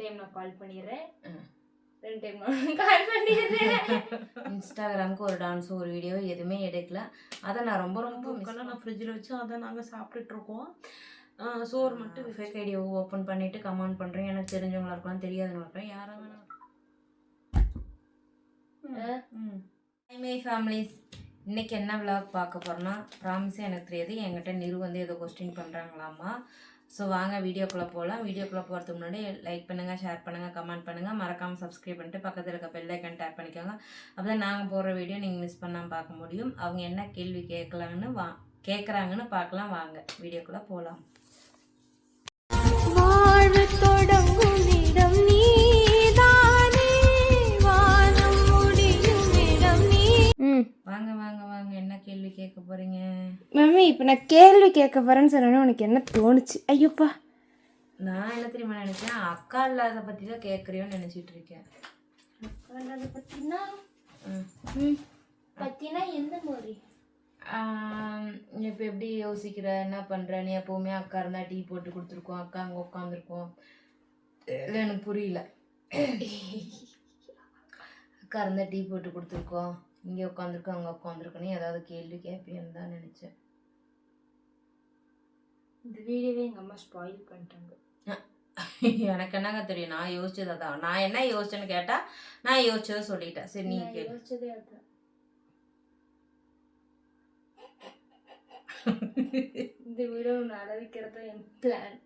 Time நான் கால் பண்ணிடுறேன். 2 time நான் கால் பண்ணிடுறேன். இன்ஸ்டாகிராமுக்கு ஒரு டான்ஸ் ஒரு வீடியோ எதுவுமே எடுக்கல. அதை நான் ரொம்ப நான் ஃப்ரிட்ஜில் வச்சு அதை நாங்கள் சாப்பிட்டுட்ருக்கோம். சோறு மட்டும் ஃபேக் ஐடியோ ஓப்பன் பண்ணிவிட்டு கமெண்ட் பண்ணுறேன். எனக்கு தெரிஞ்சவங்களா இருக்கலாம், தெரியாதவங்களா இருக்கலாம், யாராக வேணாலும். ஃபேமிலிஸ், இன்றைக்கி என்ன விளாக் பார்க்க போகிறோன்னா, ப்ராமிஸே எனக்கு தெரியாது. என்கிட்ட நிறு வந்து ஏதோ கொஸ்டின் பண்ணுறாங்களாமா. ஸோ வாங்க வீடியோக்குள்ளே போகலாம். வீடியோக்குள்ளே போகிறதுக்கு முன்னாடி லைக் பண்ணுங்கள், ஷேர் பண்ணுங்கள், கமெண்ட் பண்ணுங்கள், மறக்காமல் சப்ஸ்கிரைப் பண்ணிட்டு பக்கத்தில் இருக்க பெல் ஐக்கன் டேப் பண்ணிக்கோங்க. அப்போ தான் நாங்கள் போடுற வீடியோ நீங்கள் மிஸ் பண்ணாமல் பார்க்க முடியும். அவங்க என்ன கேள்வி கேட்குறாங்கன்னு பார்க்கலாம். வாங்க வீடியோக்குள்ளே போகலாம். வாங்க வாங்க வாங்க, என்ன கேள்வி கேட்க போறீங்க? மம்மி, இப்போ நான் கேள்வி கேட்க போறேன்னு சொன்னேன்னு உனக்கு என்ன தோணுச்சு? ஐயோப்பா, நான் என்ன தெரியுமா நினைச்சேன், அக்கா இல்லாத பற்றி தான் கேட்குறியோன்னு நினச்சிட்டு இருக்கேன். அக்கா இல்லாத பத்தினா எந்த மாதிரி? இப்போ எப்படி யோசிக்கிற, என்ன பண்ணுற? நீ எப்போவுமே அக்கா இருந்தால் டீ போட்டு கொடுத்துருக்கோம், அக்கா அங்கே உட்காந்துருக்கோம், இல்லை எனக்கு புரியல. அக்கா இருந்தால் டீ போட்டு கொடுத்துருக்கோம், இங்கே உட்காந்துருக்கோம், அங்கே உட்காந்துருக்கோன்னு ஏதாவது கேள்வி கேட்பேன்னு தான் நினச்சேன். இந்த வீடியோவே எங்கள் அம்மா ஸ்பாயில் பண்ணிட்டாங்க. எனக்கு என்னங்க தெரியும், நான் யோசிச்சது அதான். நான் என்ன யோசிச்சேன்னு கேட்டால் நான் யோசிச்சதை சொல்லிட்டேன். சரி, நீ யோசிச்சதே அதான். இந்த வீடியோ ஒன்று அழ வைக்கிறது என் பிளான்.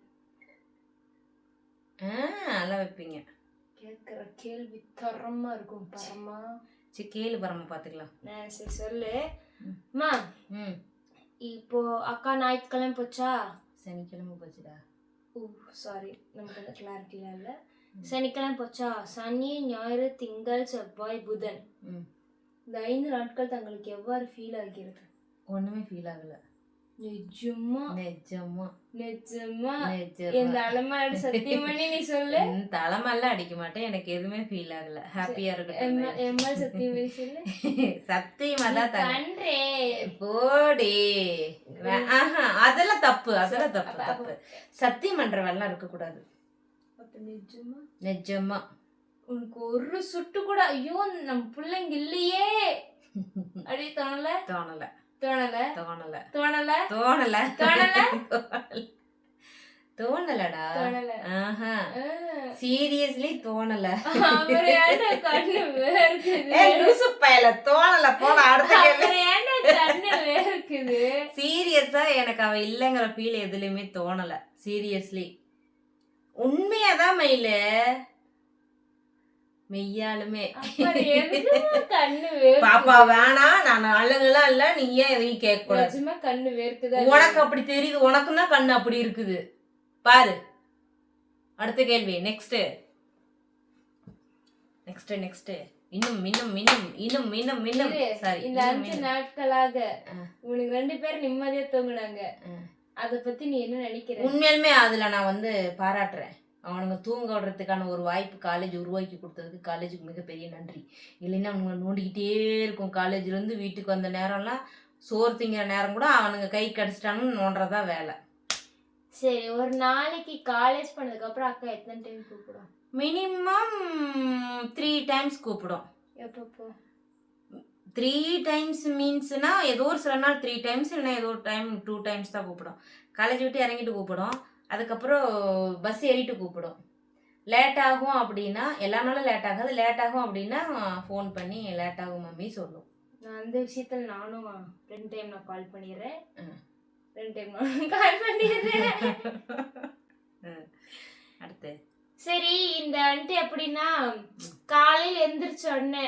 அழ வைப்பீங்க. கேட்குற கேள்வி தரமாக இருக்கும். பரமா சரி, கேளு பரமா பார்த்துக்கலாம். சரி சொல்லு அம்மா. இப்போ அக்கா ஞாயிற்றுக்கிழமை போச்சா? சனிக்கிழமை போச்சுடா. ஓ சாரி, நமக்கு அந்த கிளாரிட்டிலாம் இல்லை. சனிக்கிழமை போச்சா? சனி, ஞாயிறு, திங்கள், செவ்வாய், புதன், இந்த 5 நாட்கள் தங்களுக்கு எவ்வாறு ஃபீல் ஆகிறது? ஒன்றுமே ஃபீல் ஆகலை. நிஜமா நிஜமா நிஜமா இந்த அலமாரி சத்தியம் பண்ணி நீ சொல்லு. தலைமெல்லாம் அடிக்க மாட்டேன், எனக்கு எதுவுமே ஃபீல் ஆகல. ஹாப்பியா இருக்கட்டும். எம்மா சத்தியம் பண்ணி சொல்லு. சத்தியமா தான் பண்றே போடி. அதெல்லாம் தப்பு, அதெல்லாம் தப்பு தப்பு. சத்தியம் பண்ற வேலை இருக்க கூடாது. நிஜமா நிஜமா உனக்கு ஒரு சுட்டு கூட ஐயோ நம்ம பிள்ளைங்க இல்லையே அப்படி தோணல? தோணல தோணல தோணல தோணல தோணல தோணல தோணலடா. தோணல. சீரியஸ்லி தோணல. கண்ணு வேர்க்குது. லூசு பயல, தோணல. போட அடுத்த கண்ணு வேர்க்குது. சீரியஸா எனக்கு அவ இல்லைங்கிற ஃபீல் எதுலயுமே தோணல. சீரியஸ்லி உண்மையாதான் மயில, மெய்யாலுமே. பாப்பா வேணா, நான் அழகுலாம் இல்ல, நீ ஏன் எதையும் கேட்க கூடாது. கண்ணு வேர்க்குது. உனக்கு அப்படி தெரியுது, உனக்குன்னா கண்ணு அப்படி இருக்குது பாரு. அடுத்த கேள்வி. நெக்ஸ்ட் நெக்ஸ்ட் நெக்ஸ்ட் இன்னும் இன்னும் இன்னும் இன்னும் இன்னும் இன்னும் சரி, இந்த 5 நாட்களாக உனக்கு 2 பேர் நிம்மதியா தூங்குனாங்க, அத பத்தி நீ என்ன நினைக்கிற? உண்மையாலுமே அதுல நான் வந்து பாராட்டுறேன். அவனுங்க தூங்க விடுறதுக்கான ஒரு வாய்ப்பு காலேஜ் உருவாக்கி கொடுத்ததுக்கு காலேஜுக்கு மிகப்பெரிய நன்றி. இல்லைன்னா அவனுங்க நோண்டிக்கிட்டே இருக்கும். காலேஜ்லேருந்து வீட்டுக்கு வந்த நேரம்லாம், சோறு திங்கிற நேரம் கூட அவனுங்க கை கடிச்சிட்டானுன்னு நோண்டுறதா வேலை. சரி, ஒரு நாளைக்கு காலேஜ் பண்ணதுக்கப்புறம் அக்கா எத்தனை டைம் கூப்பிடும்? மினிமம் 3 டைம்ஸ் கூப்பிடும். எப்பப்போ? 3 டைம்ஸ் மீன்ஸ்னா ஏதோ ஒரு சில நாள் 3 டைம்ஸ், இல்லைன்னா ஏதோ ஒரு டைம் 2 டைம்ஸ் தான் கூப்பிடும். காலேஜ் விட்டு இறங்கிட்டு கூப்பிடும், அதுக்கப்புறம் பஸ் ஏறிட்டு கூப்பிடும். லேட் ஆகும் அப்படின்னா, எல்லா நாளும் லேட் ஆகாது, லேட் ஆகும் அப்படின்னா ஃபோன் பண்ணி லேட் ஆகும் மம்மி சொல்லும். நான் அந்த விஷயத்தில் நானும் 2 டைம் நான் கால் பண்ணிடுறேன். 2 டைம் நான் கால் பண்ணிடுறேன். அடுத்து சரி, இந்த ஆண்டி எப்படின்னா காலையில் எந்திரிச்ச உடனே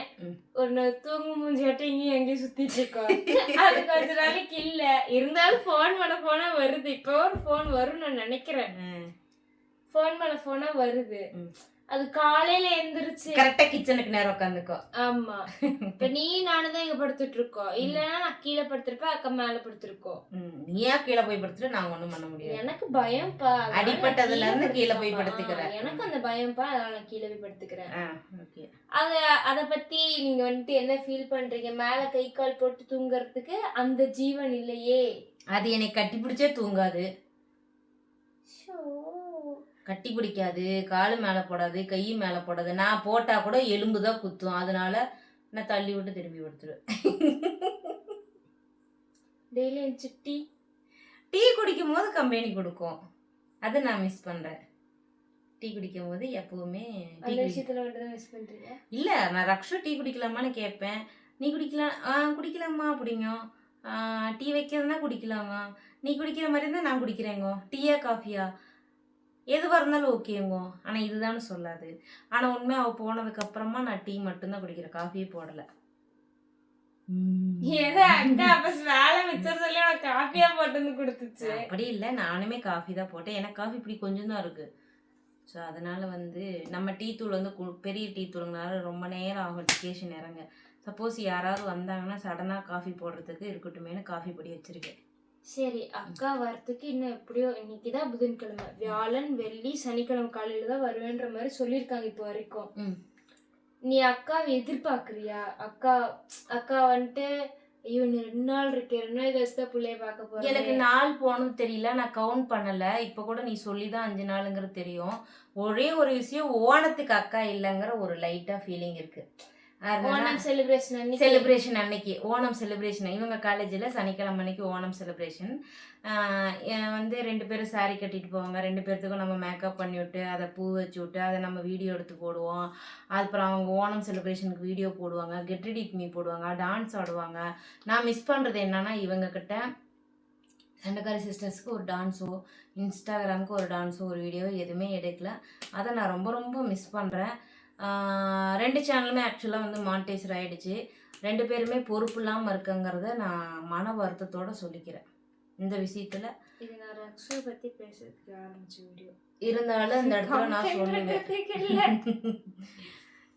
ஒரு தூங்கு மூஞ்சியாட்டம் இங்கேயும் எங்கேயும் சுத்திட்டு இருக்கோம். அது கொஞ்ச நாளைக்கு இல்ல இருந்தாலும் போன் மேல போனா வருது. இப்போ ஒரு போன் வரும்னு நான் நினைக்கிறேன். போன் மேல போனா வருது. அது காலையில எந்திரிச்சு கரெக்டா கிச்சனுக்கு நேரம் உட்காந்துக்கோ. ஆமா, இப்ப நீ நானும் தான் இங்க படுத்துட்டு இருக்கோம். இல்லன்னா நான் கீழே படுத்திருப்பேன், அக்கா மேல படுத்திருக்கோம். நீயா கீழே போய் படுத்துட்டு நாங்க ஒண்ணும் பண்ண முடியாது. எனக்கு பயம்பா, அடிப்பட்டதுல இருந்து கீழே போய் படுத்துக்கிறேன். எனக்கு அந்த பயம்பா, அதனால நான் கீழே போய் படுத்துக்கிறேன். அத பத்தி நீங்க வந்துட்டு என்ன ஃபீல் பண்றீங்க? மேல கை கால் போட்டு தூங்குறதுக்கு அந்த ஜீவன் இல்லையே. அது என்னை கட்டி பிடிச்சே தூங்காது. கட்டி பிடிக்காது, காலு மேலே போடாது, கை மேலே போடாது. நான் போட்டால் கூட எலும்பு தான் குத்தும். அதனால நான் தள்ளி விட்டு திரும்பி படுத்துருவேன். டெய்லி எந்திரிச்சு டீ குடிக்கும் போது கம்பெனி கொடுக்கும். அது நான் மிஸ் பண்ணுறேன். டீ குடிக்கும் போது எப்பவுமே அந்த விஷயத்துல மட்டும் தான் மிஸ் பண்றீங்க? இல்லை, நான் ரக்ஷு டீ குடிக்கலாமான்னு கேட்பேன். நீ குடிக்கலாம், குடிக்கலாமா அப்படிங்கும். டீ வைக்கிறதுனா குடிக்கலாமா, நீ குடிக்கிற மாதிரி இருந்தால் நான் குடிக்கிறேங்கோ. டீயா காஃபியா எதுவாக இருந்தாலும் ஓகேங்கோ. ஆனால் இதுதான்னு சொல்லாது. ஆனால் உண்மை அவள் போனதுக்கப்புறமா நான் டீ மட்டும்தான் குடிக்கிறேன், காஃபியே போடலை. ஏதோ அக்கா அப்ப வேலை மிச்சம் சொல்லி உனக்கு காஃபியா போட்டு வந்து கொடுத்துச்சு. அப்படி இல்லை, நானுமே காஃபி தான் போட்டேன். எனக்கு காஃபி இப்படி கொஞ்சம் தான் இருக்குது. ஸோ அதனால் வந்து நம்ம டீ தூள் வந்து பெரிய டீ தூளுங்கனால ரொம்ப நேரம் ஆகும் டிகேஷன் இறங்க. சப்போஸ் யாராவது வந்தாங்கன்னா சடனாக காஃபி போடுறதுக்கு இருக்கட்டுமேனு காஃபி பொடி வச்சுருக்கேன். சரி, அக்கா வரத்துக்கு இன்னும் எப்படியோ இன்னைக்குதான் புதன்கிழமை, வியாழன் வெள்ளி சனிக்கிழமை காலையில தான் வருவேன்ற மாதிரி சொல்லியிருக்காங்க இப்போ வரைக்கும். நீ அக்காவை எதிர்பார்க்குறியா? அக்கா வந்துட்டு ஐயோ இன்னும் 2 நாள் இருக்கு, 2 நாள் கழிச்சு தான் பிள்ளைய பார்க்க போறேன். எனக்கு நாள் போனது தெரியல, நான் கவுண்ட் பண்ணலை. இப்போ கூட நீ சொல்லி தான் 5 நாளுங்கிறது தெரியும். ஒரே ஒரு விஷயம், ஓணத்துக்கு அக்கா இல்லைங்கிற ஒரு லைட்டாக ஃபீலிங் இருக்குது. ஓணம் செலிப்ரேஷன் அன்னைக்கு, ஓணம் செலிப்ரேஷன் இவங்க காலேஜில் சனிக்கிழமை அன்னைக்கு ஓணம் செலிப்ரேஷன். வந்து 2 பேரும் சாரீ கட்டிட்டு போவாங்க. 2 பேர்த்துக்கும் நம்ம மேக்கப் பண்ணி விட்டு அதை பூ வச்சு விட்டு அதை நம்ம வீடியோ எடுத்து போடுவோம். அப்புறம் அவங்க ஓணம் செலிப்ரேஷனுக்கு வீடியோ போடுவாங்க, கெட் ரெடி வித் மீ போடுவாங்க, டான்ஸ் ஆடுவாங்க. நான் மிஸ் பண்ணுறது என்னன்னா, இவங்கக்கிட்ட சண்டைக்காரி சிஸ்டர்ஸ்க்கு ஒரு டான்ஸோ, இன்ஸ்டாகிராமுக்கு ஒரு டான்ஸோ, ஒரு வீடியோ எதுவுமே எடுக்கல. அதை நான் ரொம்ப ரொம்ப மிஸ் பண்ணுறேன். 2 சேனலுமே ஆக்சுவலாக வந்து மானிட்டைசர் ஆகிடுச்சு. 2 பேருமே பொறுப்பு இல்லாமல் இருக்குங்கிறத நான் மன வருத்தத்தோடு சொல்லிக்கிறேன். இந்த விஷயத்தில் இது நான் ரக்ஷு பற்றி பேசுறதுக்கு ஆரம்பிச்ச வீடியோ இருந்தாலும் இந்த இடத்துல நான் சொல்லுவேன்.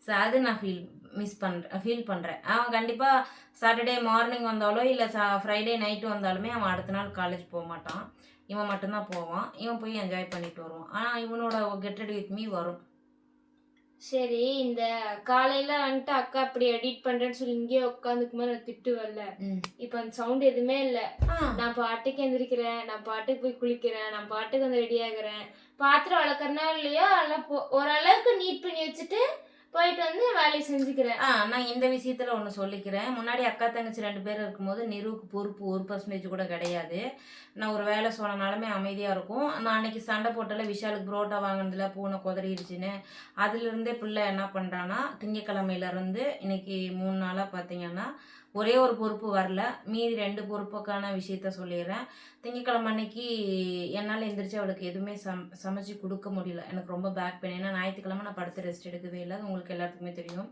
ஸோ அது நான் ஃபீல் பண்ணுறேன். அவன் கண்டிப்பாக சாட்டர்டே மார்னிங் வந்தாலோ இல்லை ஃப்ரைடே நைட்டு வந்தாலுமே அவன் அடுத்த நாள் காலேஜ் போக மாட்டான். இவன் மட்டும்தான் போவான். இவன் போய் என்ஜாய் பண்ணிட்டு வருவான். ஆனால் இவனோட கெட் ரெடி வித் மீ வரும். சரி, இந்த காலையில வந்துட்டு அக்கா அப்படி எடிட் பண்றேன்னு சொல்லி இங்கே உட்காந்துக்கு மேலே திட்டு வரல. இப்ப அந்த சவுண்ட் எதுவுமே இல்ல. நான் பாட்டுக்கு எந்திரிக்கிறேன், நான் பாட்டுக்கு போய் குளிக்கிறேன், நான் பாட்டுக்கு வந்து ரெடி ஆகுறேன். பாத்திரம் வளர்க்கறனா இல்லையோ எல்லாம் ஓரளவுக்கு நீட் பண்ணி வச்சுட்டு போயிட்டு வந்து வேலையை செஞ்சுக்கிறேன். நான் இந்த விஷயத்துல ஒன்று சொல்லிக்கிறேன். முன்னாடி அக்கா தங்கச்சி 2 பேர் இருக்கும்போது நிறுவுக்கு பொறுப்பு 1% கூட கிடையாது. நான் ஒரு வேலை சொன்னனாலுமே அமைதியாக இருக்கும். நான் அன்னைக்கு சண்டை போட்டால விஷாலுக்கு புரோட்டா வாங்கினதுல பூனை குதறிடுச்சுன்னு, அதுலேருந்தே பிள்ளை என்ன பண்ணுறான்னா, திங்கக்கிழமையிலேருந்து இன்னைக்கு 3 நாளாக பார்த்தீங்கன்னா ஒரே ஒரு பொறுப்பு வரல. மீதி 2 பொறுப்புக்கான விஷயத்த சொல்லிடுறேன். திங்கக்கிழமை அன்னைக்கு என்னால் எந்திரிச்சு அவளுக்கு எதுவுமே சமைச்சு கொடுக்க முடியல. எனக்கு ரொம்ப பேக் பெயின். ஏன்னா ஞாயிற்றுக்கிழமை நான் படுத்து ரெஸ்ட் எடுக்கவே இல்லை. அது உங்களுக்கு எல்லாத்துக்குமே தெரியும்.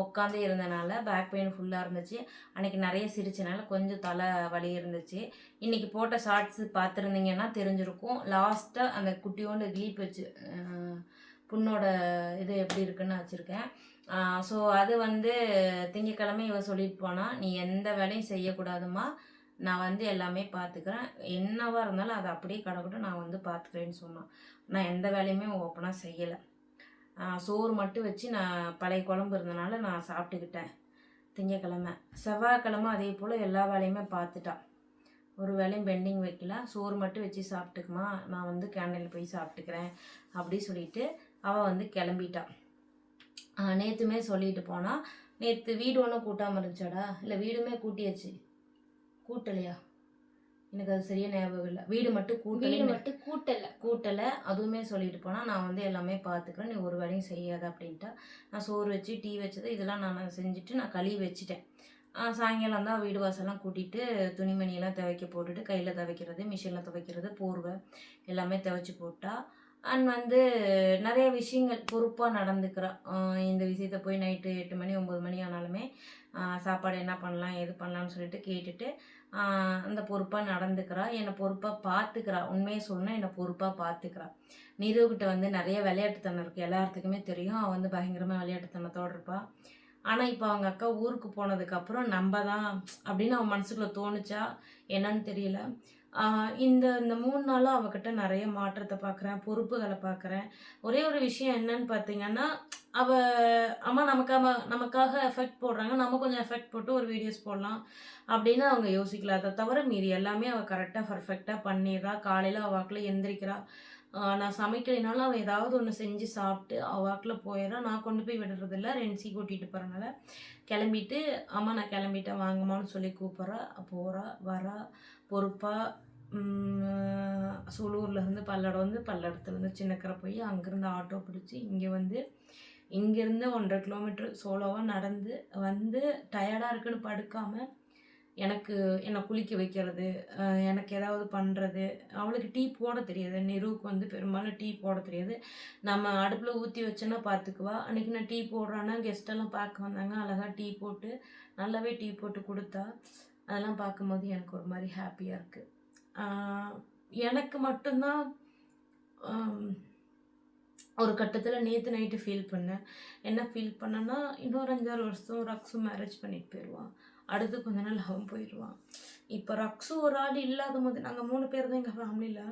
உட்காந்தே இருந்தனால பேக் பெயின் ஃபுல்லாக இருந்துச்சு. அன்றைக்கி நிறைய சிரிச்சனால கொஞ்சம் தலை வலி இருந்துச்சு. இன்றைக்கி போட்ட ஷார்ட்ஸு பார்த்துருந்தீங்கன்னா தெரிஞ்சிருக்கும். லாஸ்ட்டாக அந்த குட்டியோண்டு கிளீப் வச்சு புண்ணோட இது எப்படி இருக்குன்னு வச்சுருக்கேன். ஸோ அது வந்து திங்கக்கிழமை இவ சொல்லிட்டு போனால், நீ எந்த வேலையும் செய்யக்கூடாதுமா, நான் வந்து எல்லாமே பார்த்துக்கிறேன், என்னவாக இருந்தாலும் அதை அப்படியே கிடக்கட்டும், நான் வந்து பார்த்துக்கிறேன்னு சொன்னான். நான் எந்த வேலையுமே ஓப்பனாக செய்யலை. சோறு மட்டும் வச்சு நான் பழைய குழம்பு இருந்தனால நான் சாப்பிட்டுக்கிட்டேன் திங்கக்கிழமை. செவ்வாய்க்கிழமை அதே போல் எல்லா வேலையுமே பார்த்துட்டான். ஒரு வேலையும் பெண்டிங் வைக்கல. சோறு மட்டும் வச்சு சாப்பிட்டுக்குமா, நான் வந்து கேண்டீனில் போய் சாப்பிட்டுக்கிறேன் அப்படி சொல்லிட்டு அவள் வந்து கிளம்பிட்டான். நேற்றுமே சொல்லிட்டு போனால், நேற்று வீடு ஒன்றும் கூட்டாமல் இருந்துச்சாடா, இல்லை வீடுமே கூட்டலையா, எனக்கு அது சரியாக ஞாபகம் இல்லை. வீடு மட்டும் கூட்டலை அதுவுமே சொல்லிட்டு போனால், நான் வந்து எல்லாமே பார்த்துக்கிறேன், நீ ஒரு வேலையும் செய்யாத அப்படின்ட்டா. நான் சோறு வச்சு டீ வச்சது இதெல்லாம் நான் செஞ்சுட்டு நான் கழுவி வச்சுட்டேன். சாயங்காலம் தான் வீடு வாசலாம் கூட்டிகிட்டு துணிமணியெல்லாம் துவைக்க போட்டுட்டு, கையில் துவைக்கிறது, மிஷினில் துவைக்கிறது, போர்வை எல்லாமே துவைச்சி போட்டா. அண்ட் வந்து நிறைய விஷயங்கள் பொறுப்பாக நடந்துக்கிறான். இந்த விஷயத்த போய் நைட்டு 8 மணி 9 மணி ஆனாலுமே சாப்பாடு என்ன பண்ணலாம் எது பண்ணலான்னு சொல்லிட்டு கேட்டுட்டு அந்த பொறுப்பாக நடந்துக்கிறா. என்னை பொறுப்பாக பார்த்துக்கிறா. உண்மையை சொன்னால் என்னை பொறுப்பாக பார்த்துக்கிறா. நிறுவக்கிட்ட வந்து நிறைய விளையாட்டுத்தனம் இருக்குது, எல்லாத்துக்குமே தெரியும். அவள் வந்து பயங்கரமாக விளையாட்டுத்தனத்தோடு இருப்பாள். ஆனால் இப்போ அவங்க அக்கா ஊருக்கு போனதுக்கப்புறம் நம்ம தான் அப்படின்னு அவன் மனசுக்குள்ளே தோணுச்சா என்னன்னு தெரியல. இந்த 3 நாளாக அவகிட்ட நிறைய மாற்றத்தை பார்க்குறேன், பொறுப்புகளை பார்க்குறேன். ஒரே ஒரு விஷயம் என்னன்னு பார்த்தீங்கன்னா, அம்மா நமக்காக எஃபெக்ட் போடுறாங்க, நம்ம கொஞ்சம் எஃபெக்ட் போட்டு ஒரு வீடியோஸ் போடலாம் அப்படின்னு அவங்க யோசிக்கல. அதை தவிர மீறி எல்லாமே அவள் கரெக்டாக பர்ஃபெக்டாக பண்ணிடுறா. காலையில் அவள் வாக்கில் எந்திரிக்கிறா, நான் சமைக்கலைனாலும் அவள் ஏதாவது ஒன்று செஞ்சு சாப்பிட்டு வாக்கில் போயிடறான். நான் கொண்டு போய் விடுறதில்ல, ரென்சி கூட்டிகிட்டு போகிறனால கிளம்பிட்டு அம்மா நான் கிளம்பிட்டேன் வாங்கம்மான்னு சொல்லி கூப்பிட்றா. போகிறா வரா பொறுப்பாக. சூலூர்லேருந்து பல்லடம் வந்து பல்லடத்துலேருந்து சின்னக்கரை போய் அங்கேருந்து ஆட்டோ பிடிச்சி இங்கே வந்து இங்கேருந்து 1.5 கிலோமீட்டர் சோலோவாக நடந்து வந்து டயர்டாக இருக்குன்னு படுக்காமல் என்னை குளிக்க வைக்கிறது, எனக்கு ஏதாவது பண்ணுறது. அவளுக்கு டீ போட தெரியாது. நிருவுக்கு வந்து பெரும்பாலும் டீ போட தெரியாது. நம்ம அடுப்பில் ஊற்றி வச்சோன்னா பார்த்துக்குவா. அன்றைக்கி நான் டீ போடுறேன்னா கெஸ்ட்டெல்லாம் பார்க்க வந்தாங்க, அழகாக டீ போட்டு நல்லாவே டீ போட்டு கொடுத்தா. அதெல்லாம் பார்க்கும்போது எனக்கு ஒரு மாதிரி ஹாப்பியாக இருக்குது. எனக்கு மட்டும்தான் ஒரு கட்டத்தில் நேற்று நைட்டு ஃபீல் பண்ணேன். என்ன ஃபீல் பண்ணேன்னா, இன்னொரு 5-6 வருஷம் ரக்ஸும் மேரேஜ் பண்ணிட்டு போயிடுவான். அடுத்து கொஞ்ச நாள் அவன் போயிடுவான். இப்போ ரக்ஸு ஒரு ஆள் இல்லாத போது, நாங்கள் 3 பேர் தான் எங்கள் ஃபேமிலியில்.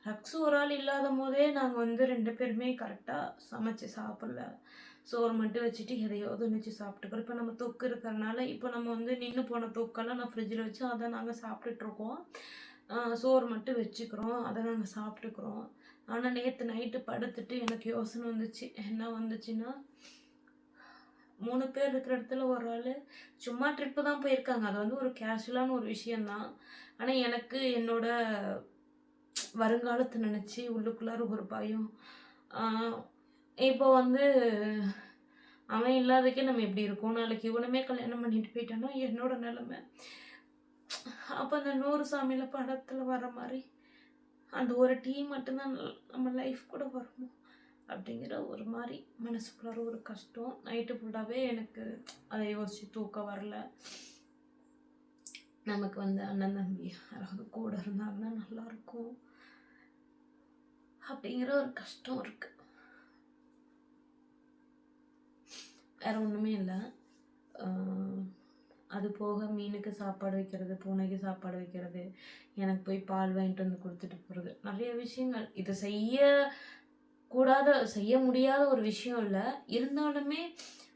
ரக்ஸு ஒரு ஆள் இல்லாத போதே நாங்கள் வந்து 2 பேருமே கரெக்டாக சமைச்சு சாப்பிடல. சோறு மட்டும் வச்சுட்டு எதையாவது ஒன்று சாப்பிட்டுக்கிறோம். இப்போ நம்ம தொக்கு இருக்கிறனால இப்போ நம்ம வந்து நின்று போன தொக்கெல்லாம் நான் ஃப்ரிட்ஜில் வச்சு அதை நாங்கள் சாப்பிட்டுட்ருக்கோம். சோறு மட்டும் வச்சுக்கிறோம், அதை நாங்கள் சாப்பிட்டுக்கிறோம். ஆனால் நேற்று நைட்டு படுத்துட்டு எனக்கு யோசனை வந்துச்சு. என்ன வந்துச்சுன்னா, 3 பேர் இருக்கிற இடத்துல ஒரு ஆள் சும்மா ட்ரிப்பு தான் போயிருக்காங்க. அது வந்து ஒரு கேஷுவலான ஒரு விஷயந்தான். ஆனால் எனக்கு என்னோட வருங்காலத்தை நினச்சி உள்ளுக்குள்ளார ஒரு பயம். இப்போ வந்து அவன் இல்லாதக்கே நம்ம எப்படி இருக்கோம். நாளைக்கு இவனுமே கல்யாணம் பண்ணிட்டு போயிட்டான்னா என்னோட நிலைமை. அப்போ அந்த 100 சாமியில் படத்தில் வர மாதிரி அந்த ஒரு டீ மட்டும்தான் நம்ம லைஃப் கூட வரணும் அப்படிங்கிற ஒரு மாதிரி மனசுக்குள்ளார ஒரு கஷ்டம். நைட்டு ஃபுல்லாகவே எனக்கு அதை யோசித்து தூக்கம் வரல. நமக்கு வந்து அண்ணன் தம்பி யாராவது கூட இருந்தாங்கன்னா நல்லாயிருக்கும் அப்படிங்கிற ஒரு கஷ்டம் இருக்குது. வேறு ஒன்றுமே இல்லை. அது போக மீனுக்கு சாப்பாடு வைக்கிறது, பூனைக்கு சாப்பாடு வைக்கிறது, எனக்கு போய் பால் வாங்கிட்டு வந்து கொடுத்துட்டு போகிறது, நிறைய விஷயங்கள். இது செய்ய முடியாத ஒரு விஷயம் இல்லை. இருந்தாலுமே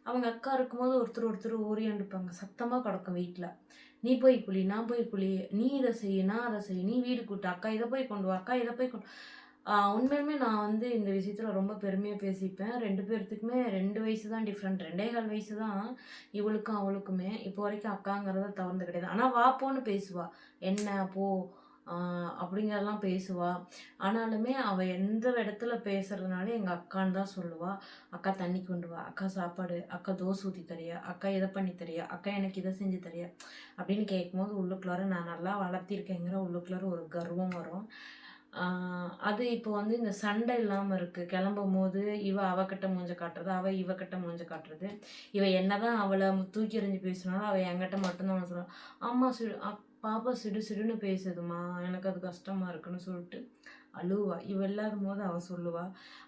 அவங்க அக்கா இருக்கும்போது ஒருத்தர் ஓரியாண்டுப்பாங்க. சத்தமாக கிடக்கும் வீட்டில். நீ போய் குளி, நான் போய் குளி, நீ இதை செய், நான் அதை செய், நீ வீடு கூட்டு, அக்கா இதை போய் கொண்டு வா, அக்கா இதை போய் கொண்டு. உண்மையுமே நான் வந்து இந்த விஷயத்தில் ரொம்ப பெருமையாக பேசிப்பேன். 2 பேர்த்துக்குமே 2 வயசு தான் டிஃப்ரெண்ட். 2.25 வயசு தான் இவளுக்கும் அவளுக்குமே. இப்போ வரைக்கும் அக்காங்கிறத தவிர்த்து கிடையாது. ஆனால் வாப்போன்னு பேசுவா, என்ன போ அப்படிங்கிறதெல்லாம் பேசுவா. ஆனாலுமே அவள் எந்த இடத்துல பேசுறதுனால எங்கள் அக்கான்னு தான் சொல்லுவாள். அக்கா தண்ணி கொண்டு வா, அக்கா சாப்பாடு, அக்கா தோசை ஊற்றி தரியா, அக்கா இதை பண்ணி தரியா, அக்கா எனக்கு இதை செஞ்சு தரியா அப்படின்னு கேட்கும்போது உள்ளுக்குள்ளார நான் நல்லா வளர்த்திருக்கேங்கிற உள்ளுக்குள்ளார ஒரு கர்வம் வரும். அது இப்போ வந்து இந்த சண்டை இல்லாமல் இருக்குது. கிளம்பும் போது அவகிட்ட மூஞ்ச காட்டுறது, அவள் இவகிட்ட மூஞ்ச காட்டுறது. என்னதான் அவளை தூக்கி எறிஞ்சு பேசினாலும் அவள் என்கிட்ட மட்டும்தான் சொல்லுவாள், அம்மா பாப்பா சிடுன்னு பேசுதுமா, எனக்கு அது கஷ்டமாக இருக்குன்னு சொல்லிட்டு அழுவா. இல்லாத போது அவள் சொல்லுவா.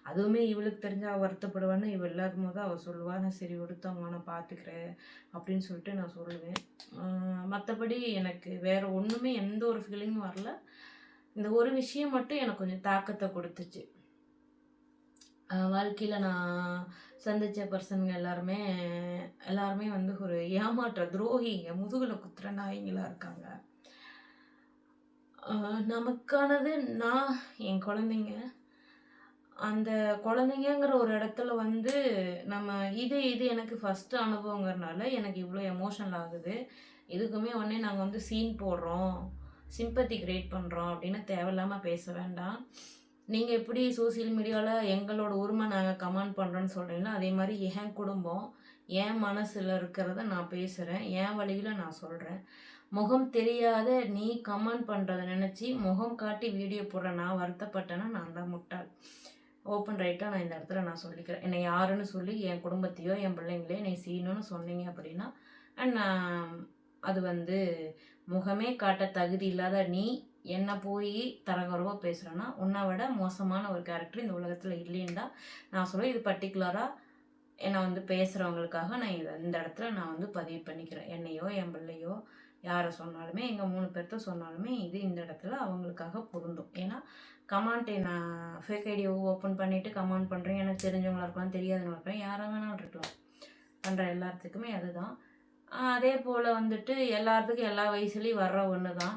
அதுவுமே இவளுக்கு தெரிஞ்ச அவள் வருத்தப்படுவான்னு இல்லாத போது அவள் சொல்லுவா, நான் சரி விடுத்தவங்க நான் பார்த்துக்கிறேன் அப்படின்னு சொல்லிட்டு நான் சொல்லுவேன். மற்றபடி எனக்கு வேறு ஒன்றுமே எந்த ஒரு ஃபீலிங்கும் வரல. இந்த ஒரு விஷயம் மட்டும் எனக்கு கொஞ்சம் தாக்கத்தை கொடுத்துச்சு. வாழ்க்கையில் நான் சந்தித்த பர்சனுங்க எல்லாருமே வந்து ஒரு ஏமாற்ற துரோகிங்க, முதுகில் குத்துற நாய்ங்களாக இருக்காங்க. நமக்கானது நான் என் குழந்தைங்க. அந்த குழந்தைங்கிற ஒரு இடத்துல வந்து நம்ம இது எனக்கு ஃபஸ்ட்டு அனுபவங்கிறனால எனக்கு இவ்வளோ எமோஷனல் ஆகுது. இதுக்குமே உடனே நாங்கள் வந்து சீன் போடுறோம், சிம்பத்தி கிரியேட் பண்ணுறோம் அப்படின்னு தேவையில்லாமல் பேச வேண்டாம். நீங்கள் எப்படி சோசியல் மீடியாவில் எங்களோட உரிமை நாங்கள் கமெண்ட் பண்ணுறோன்னு சொல்கிறீங்களோ அதே மாதிரி என் குடும்பம், என் மனசில் இருக்கிறத நான் பேசுகிறேன், என் வழியில் நான் சொல்கிறேன். முகம் தெரியாத நீ கமெண்ட் பண்ணுறதை நினச்சி முகம் காட்டி வீடியோ போடுற நான் வருத்தப்பட்டேன்னா நான் தான் முட்டாள். ஓப்பன் ரைட்டாக நான் இந்த இடத்துல நான் சொல்லிக்கிறேன். என்னை யாருன்னு சொல்லி என் குடும்பத்தையோ என் பிள்ளைங்களையோ என்னை செய்யணும்னு சொன்னீங்க அப்படின்னா நான் அது வந்து முகமே காட்ட தகுதி இல்லாத நீ என்னை போய் தரகுறவாக பேசுகிறேன்னா உன்னை விட மோசமான ஒரு கேரக்டர் இந்த உலகத்தில் இல்லைன்னு தான் நான் சொல்லுவேன். இது பர்டிகுலராக என்னை வந்து பேசுகிறவங்களுக்காக நான் இந்த இடத்துல நான் வந்து பதிவு பண்ணிக்கிறேன். என்னையோ என் பிள்ளையோ யாரை சொன்னாலுமே, எங்கள் 3 பேர்த்த சொன்னாலுமே இது இந்த இடத்துல அவங்களுக்காக பொருந்தும். ஏன்னா கமெண்ட்டை நான் ஃபேக் ஐடியை ஓப்பன் பண்ணிவிட்டு கமெண்ட் பண்ணுறேன். எனக்கு தெரிஞ்சவங்களா இருக்கலாம், தெரியாதவங்களா இருக்கலாம், யாராக வேணாலும் இருக்கலாம். பண்ணுற எல்லாத்துக்குமே அதுதான். அதே போல் வந்துட்டு எல்லாத்துக்கும் எல்லா வயசுலேயும் வர்ற ஒன்று தான்.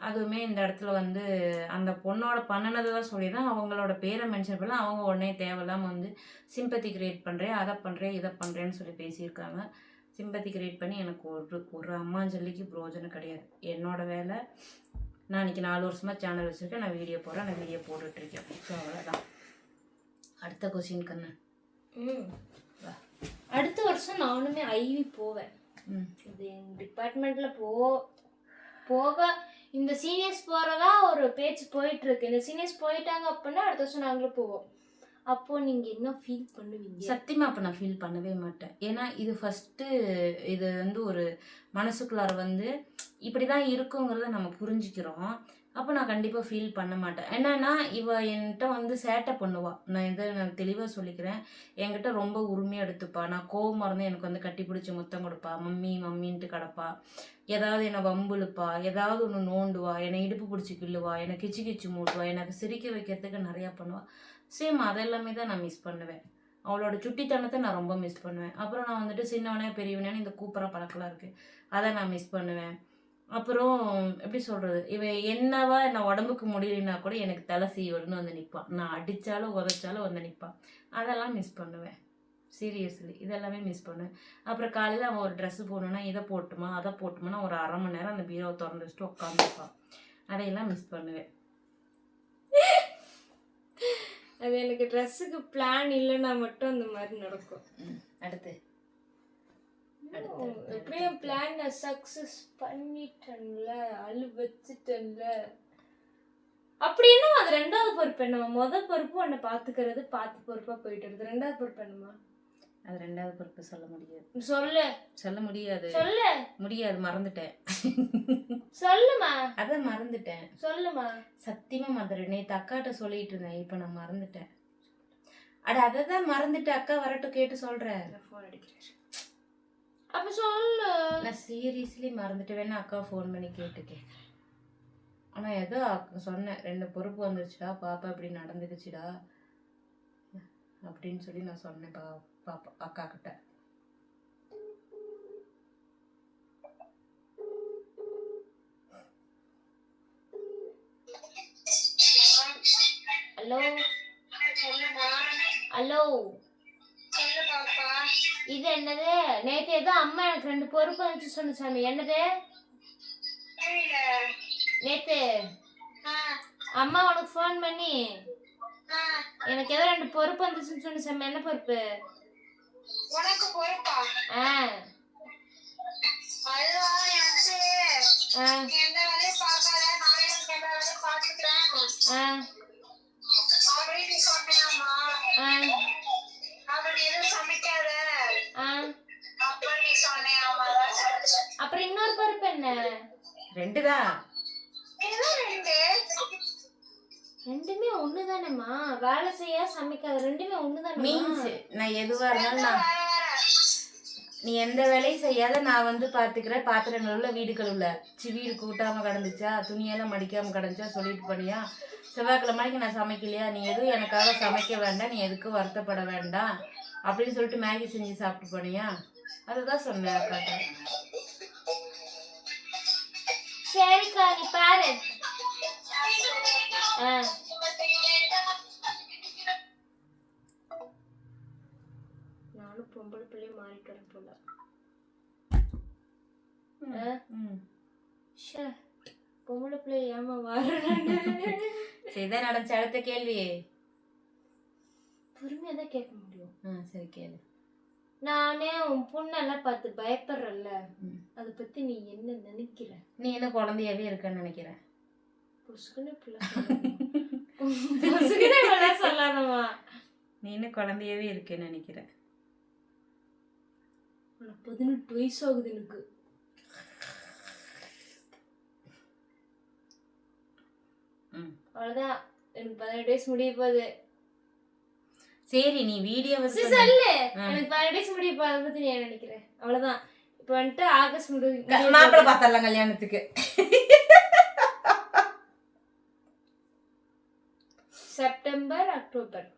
அதுவுமே இந்த இடத்துல வந்து அந்த பொண்ணோட பண்ணினதை தான் சொல்லிடுறேன். அவங்களோட பேரை மென்ஷன் பண்ணல. அவங்க உடனே தேவையில்லாமல் வந்து சிம்பத்தி கிரியேட் பண்ணுறேன், அதை பண்ணுறேன், இதை பண்ணுறேன்னு சொல்லி பேசியிருக்காங்க. சிம்பத்தி கிரியேட் பண்ணி எனக்கு ஒரு அம்மாஞ்சல்லிக்கு பிரோஜனம் கிடையாது. என்னோட வேலை, நான் இன்னைக்கு 4 வருஷமாக சேனல் வச்சுருக்கேன், நான் வீடியோ போடுறேன், நான் வீடியோ போட்டுட்ருக்கேன். ஸோ அவ்வளோதான். அடுத்த கொஸ்டின் கண்ணு. அடுத்த வருஷம் நானுமே ஐவி போவேன். இது எங்கள் டிபார்ட்மெண்ட்டில் போக இந்த சீனியர்ஸ் போகிறதா ஒரு பேச்சு போயிட்டுருக்கு. இந்த சீனியர்ஸ் போயிட்டாங்க அப்படின்னா அடுத்த வருஷம் நாங்களும் போவோம். அப்போது நீங்கள் என்ன ஃபீல் பண்ணுவீங்க? சத்தியமாக அப்போ நான் ஃபீல் பண்ணவே மாட்டேன். ஏன்னா இது ஃபஸ்ட்டு இது வந்து ஒரு மனசுக்குள்ளார வந்து இப்படி தான் இருக்குங்கிறத நம்ம புரிஞ்சுக்கிறோம். அப்போ நான் கண்டிப்பாக ஃபீல் பண்ண மாட்டேன். என்னன்னா இவ என்கிட்ட வந்து சேட்டை பண்ணுவாள். நான் தெளிவாக சொல்லிக்கிறேன். என்கிட்ட ரொம்ப உரிமையாக எடுத்துப்பா. நான் கோவமாக இருந்தால் எனக்கு வந்து கட்டி பிடிச்சி முத்தம் கொடுப்பா, மம்மி மம்மின்ட்டு கிடப்பா. ஏதாவது என்னை வம்புழுப்பா, ஏதாவது ஒன்று நோண்டுவா, என்னை இடுப்பு பிடிச்சி கிள்ளுவா, என்னை கிச்சு கிச்சு மூட்டுவா, எனக்கு சிரிக்க வைக்கிறதுக்கு நிறையா பண்ணுவாள். சேம் அதெல்லாமே தான் நான் மிஸ் பண்ணுவேன். அவளோட சுட்டித்தனத்தை நான் ரொம்ப மிஸ் பண்ணுவேன். அப்புறம் நான் வந்துட்டு சின்னவனே பெரியவனே இந்த கூப்பிட்ற பழக்கெல்லாம் இருக்குது, அதை நான் மிஸ் பண்ணுவேன். அப்புறம் எப்படி சொல்கிறது, இவன் என்னவா நான் உடம்புக்கு முடியலன்னா கூட எனக்கு தலை சீவடுன்னு வந்து நிற்பான். நான் அடித்தாலும் உதைச்சாலும் வந்து நிற்பான். அதெல்லாம் மிஸ் பண்ணுவேன். சீரியஸ்லி இதெல்லாமே மிஸ் பண்ணுவேன். அப்புறம் காலையில் அவன் ஒரு ட்ரெஸ்ஸு போடணுன்னா இதை போட்டுமா அதை போட்டுமானா ஒரு 1/2 மணி நேரம் அந்த பீரோவை திறந்து வச்சுட்டு உட்காந்துருப்பான். அதையெல்லாம் மிஸ் பண்ணுவேன். அது எனக்கு ட்ரெஸ்ஸுக்கு பிளான் இல்லைன்னா மட்டும் அந்த மாதிரி நடக்கும். அடுத்து எப்படியும் பிளான் சக்சஸ் பண்ணிட்டேன்ல, வச்சுட்டேன்ல அப்படின்னா அது 2வது பொறுப்பு என்னமா? முதல் பொறுப்பு உன்னை பார்த்துக்கிறது, பார்த்து பொறுப்பா போயிட்டு வருது. 2வது பொறுப்பு என்னமா? அது 2வது பொறுப்பு சொல்ல முடியாது. சொல்ல முடியாது. முடியாது, மறந்துட்டேன். சொல்லுமா. அதான் மறந்துட்டேன். சொல்லுமா. சத்தியமா மறந்துட்டேன். நேற்று அக்காட்ட சொல்லிட்டு இருந்தேன், இப்ப நான் மறந்துட்டேன். அட அதான் மறந்துட்டு. அக்கா வரட்டும் கேட்டு சொல்றேன். ஃபோன் அடிக்கிறேன். அப்ப சொல்லு. நான் சீரியஸ்லி மறந்துட்டு வேணா அக்கா ஃபோன் பண்ணி கேட்டுக்கேன். ஆனா ஏதோ சொன்னேன், 2 பொறுப்பு வந்துருச்சுடா, பாப்பா இப்படி நடந்துக்குச்சுடா அப்படின்னு சொல்லி நான் சொன்னேன் பாப்பா அக்கா கிட்ட. ஹலோ ஹலோ, இது என்னது? நேற்று ஏதோ அம்மா எனக்கு 2 பொறுப்பு வந்துச்சு சொன்னசாமி, என்னது? நேற்று அம்மா உனக்கு ஃபோன் பண்ணி எனக்கு ஏதோ 2 பொறுப்பு வந்துச்சுன்னு சொன்னசாமி, என்ன பொறுப்பு? உனக்கு பொறுப்பா? எந்த வேலையும் பார்க்காத, நானே எந்த வேலையும் பார்த்துக்கிறேன் அப்படின்னு சொன்னியாமா? அப்படி எதுவும் சமைக்காத அப்படின்னு நீ சொன்னியாமா? அப்புறம் இன்னொரு பொறுப்பு என்ன? 2 தான். ரெண்டுமே ஒண்ணுதானேம்மா. வேலை செய்ய சமைக்காத, ரெண்டுமே ஒண்ணுதானே. மீன்ஸ் நான் எதுவா இருந்தாலும் நீ எந்த வேலையும் செய்யாத, நான் வந்து பாத்துக்கிறேன். பாத்திரம் கழுவுல, வீடு கழுவுல, வீடு கூட்டாம கிடந்துச்சா, துணியெல்லாம் மடிக்காம கிடந்துச்சா சொல்லிட்டு பண்ணியா, செவ்வாய்க்கிழமைக்கு நான் சமைக்கலையா, நீ எதுவும் எனக்காக சமைக்க வேண்டாம், நீ எதுக்கும் வருத்தப்பட வேண்டாம் அப்படின்னு சொல்லிட்டு மேகி செஞ்சு சாப்பிட்டு போனியா, அதுதான் சொன்னேன் அக்காட்ட. சரிக்கா, நீ பாரு. நானும் பொம்பளை பிள்ளைய மாறிட்டு வரேன் போல. பொம்பளை பிள்ளை ஏமா மாறேன்? சரிதான் நடந்துச்சு. அடுத்த கேள்வி பொறுமையா தான் கேட்க முடியும். சரி கேளு. நானே உன் பொண்ணெல்லாம் பார்த்து பயப்படுறல்ல, அதை பத்தி நீ என்ன நினைக்கிற? நீ என்ன குழந்தையாவே இருக்கன்னு நினைக்கிறேன். சொல்லாதமா, நீ என்ன குழந்தையாவே இருக்கேன்னு நினைக்கிறேன். 18 வயசு ஆகுது எனக்கு. அவ்வளவுதான், எனக்கு 18 வயசு முடிய போகுது. சரி நீ வீடியோ சொல்லு. எனக்கு 18 வயசு முடிய போகுது, அதை பத்தி நீ என்ன நினைக்கிற? அவ்வளவுதான். இப்ப வந்துட்டு ஆகஸ்ட் மாப்பிள்ளை பார்த்தரலாம் கல்யாணத்துக்கு. செப்டம்பர் அக்டோபர்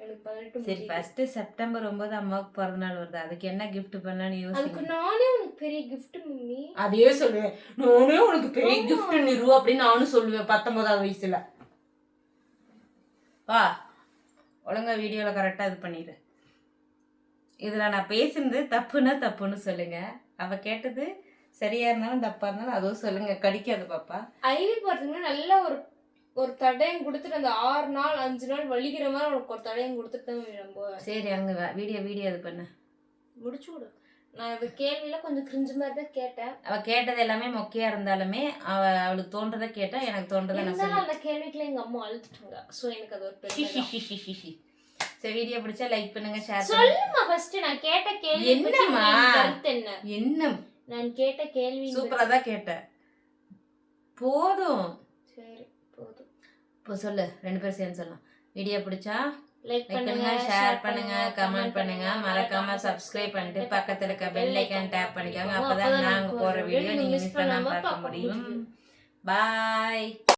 எனக்கு 18 சரி முடியுது. ஃபர்ஸ்ட் செப்டம்பர் 9 அம்மாவுக்கு பிறந்த நாள் வருது, அதுக்கு என்ன gift பண்ணலாம்னு அதுக்கு யோசிங்க. நானே உனக்கு பெரிய gift மம்மி. அதே சொல்லுவேன், நானே உனக்கு பெரிய gift நிறு அப்படின்னு நானும் சொல்லுவேன் 19ஆவது வயசுல. வா ஒழுங்கா வீடியோல கரெக்டா இது பண்ணிடு. இதுல நான் பேசுனது தப்புன்னு சொல்லுங்க. அவ கேட்டது சரியா இருந்தாலும் தப்பா இருந்தாலும் அதுவும் சொல்லுங்க. கடிக்காது பாப்பா. ஐவி போறதுக்கு நல்ல ஒரு தடயம் கொடுத்துட்டு அந்த 6 நாள் 5 நாள் வலிக்கிற மாதிரி உனக்கு ஒரு தடயம் கொடுத்துட்டு தான் நம்ம சரி அங்க வீடியோ இது பண்ணு, முடிச்சு விடு. நான் இந்த கேள்வியில கொஞ்சம் கிரிஞ்சு மாதிரி தான் கேட்டேன். அவ கேட்டது எல்லாமே மொக்கையா இருந்தாலுமே அவளுக்கு தோன்றதை கேட்டா, எனக்கு தோன்றதை நான் இருந்தாலும் சொல்லி. அந்த கேள்விக்குள்ள எங்க அம்மா அழுத்துட்டாங்க. சோ எனக்கு அது ஒரு பெரிய சரி வீடியோ பிடிச்சா லைக் பண்ணுங்க, ஷேர் பண்ணுங்க. சொல்லுமா ஃபர்ஸ்ட் நான் கேட்ட கேள்வி என்னம்மா? கருத்து என்ன? என்ன நான் கேட்ட கேள்வி சூப்பரா தான் கேட்டேன். போதும், சரி போதும். இப்போ சொல்லு, 2 பேரும் சேர்ந்து சொல்லலாம். வீடியோ பிடிச்சா லைக் பண்ணுங்க, ஷேர் பண்ணுங்க, கமெண்ட் பண்ணுங்க, மறக்காம சப்ஸ்கிரைப் பண்ணிட்டு பக்கத்துல இருக்க பெல் ஐகான் டேப் பண்ணிக்கோங்க. அப்பதான் நாங்க போற வீடியோ நீங்க மிஸ் பண்ணாம பார்க்க முடியும். பாய்.